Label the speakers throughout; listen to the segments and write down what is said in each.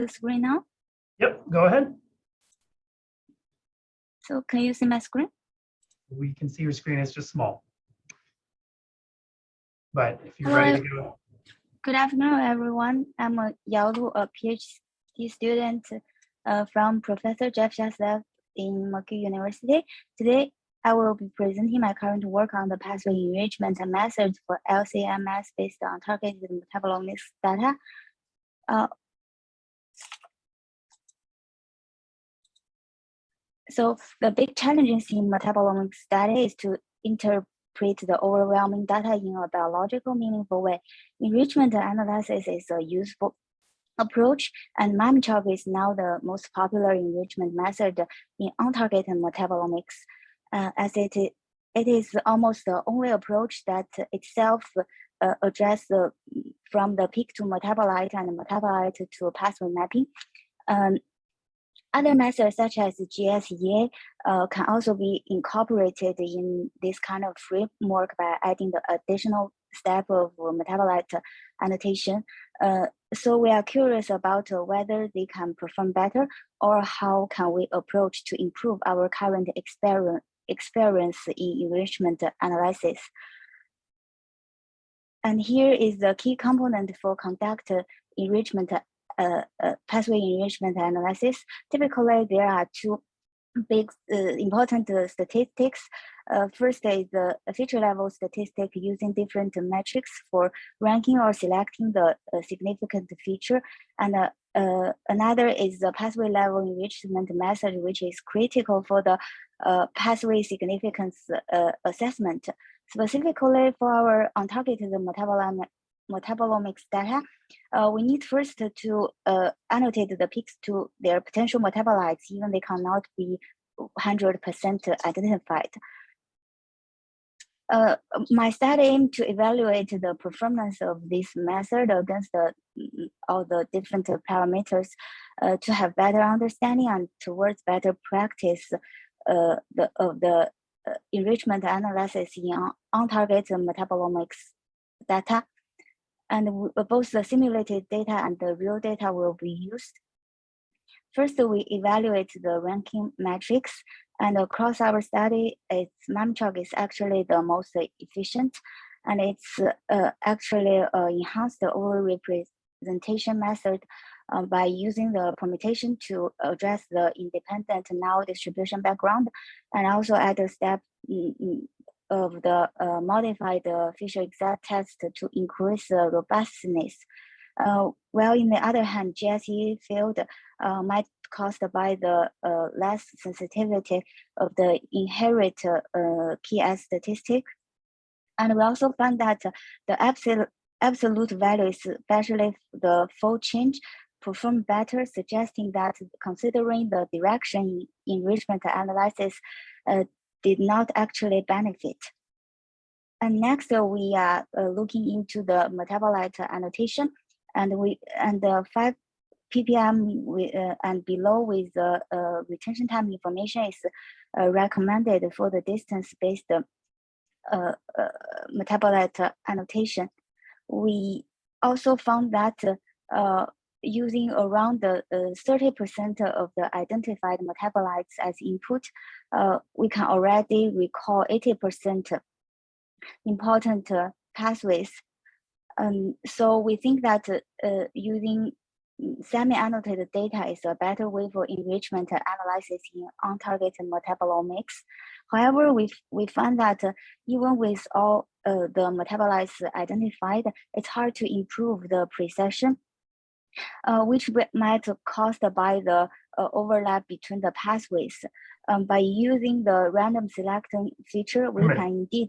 Speaker 1: the screen now?
Speaker 2: Yep, go ahead.
Speaker 1: So can you see my screen?
Speaker 2: We can see your screen, it's just small. But if you're
Speaker 1: Hello,
Speaker 2: ready to go.
Speaker 1: Good afternoon, everyone. I'm Yao Lu, a PhD student from Professor Jeff Jaslev in McGill University. Today, I will be presenting my current work on the pathway enrichment and methods for LCMS based on targeted metabolomics data. So the big challenges in metabolomics data is to interpret the overwhelming data in a biological meaningful way. Enrichment analysis is a useful approach, and Metabolomics is now the most popular enrichment method in on-target metabolomics, as it is almost the only approach that itself addresses from the peak to metabolite and metabolite to pathway mapping. Other methods such as GSEA can also be incorporated in this kind of framework by adding the additional step of metabolite annotation. So we are curious about whether they can perform better, or how can we approach to improve our current experience in enrichment analysis. And here is the key component for conduct enrichment pathway enrichment analysis. Typically, there are two big important statistics. First is the feature level statistic using different metrics for ranking or selecting the significant feature. And another is the pathway level enrichment method, which is critical for the pathway significance assessment. Specifically for our untargeted metabolomics data, we need first to annotate the peaks to their potential metabolites, even they cannot be 100% identified. My study aimed to evaluate the performance of this method against all the different parameters to have better understanding and towards better practice of the enrichment analysis in on-target metabolomics data. And both the simulated data and the real data will be used. First, we evaluate the ranking metrics, and across our study, Metabolomics is actually the most efficient, and it's actually enhanced the over-representation method by using the permutation to address the independent null distribution background, and also add a step of the modified Fisher exact test to increase the robustness. While in the other hand, GSE field might caused by the less sensitivity of the inherent key S statistic. And we also found that the absolute values, especially the fold change, perform better, suggesting that considering the direction in enrichment analysis did not actually benefit. And next, we are looking into the metabolite annotation, and the 5 ppm and below with the retention time information is recommended for the distance-based metabolite annotation. We also found that using around the 30% of the identified metabolites as input, we can already recall 80% important pathways. So we think that using semi-annotated data is a better way for enrichment analysis in on-target metabolomics. However, we find that even with all the metabolites identified, it's hard to improve the precision, which might caused by the overlap between the pathways. By using the random selecting feature, we can indeed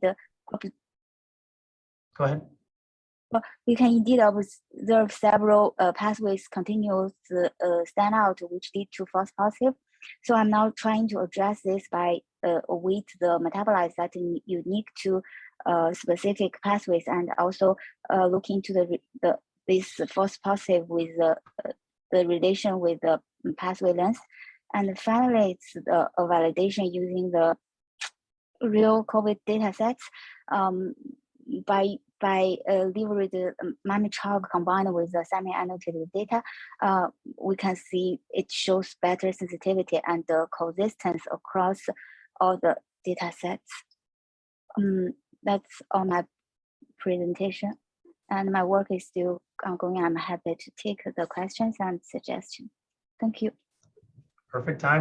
Speaker 2: Go ahead.
Speaker 1: We can indeed observe several pathways continuous stand out, which lead to false positive. So I'm now trying to address this by with the metabolites that are unique to specific pathways, and also look into this false positive with the relation with the pathway length. And finally, it's a validation using the real COVID data sets. By by leverage the MIME-chalk combined with the semi-annotated data, we can see it shows better sensitivity and the coexistence across all the data sets. That's all my presentation, and my work is still ongoing. I'm happy to take the questions and suggestions. Thank you.
Speaker 2: Perfect time.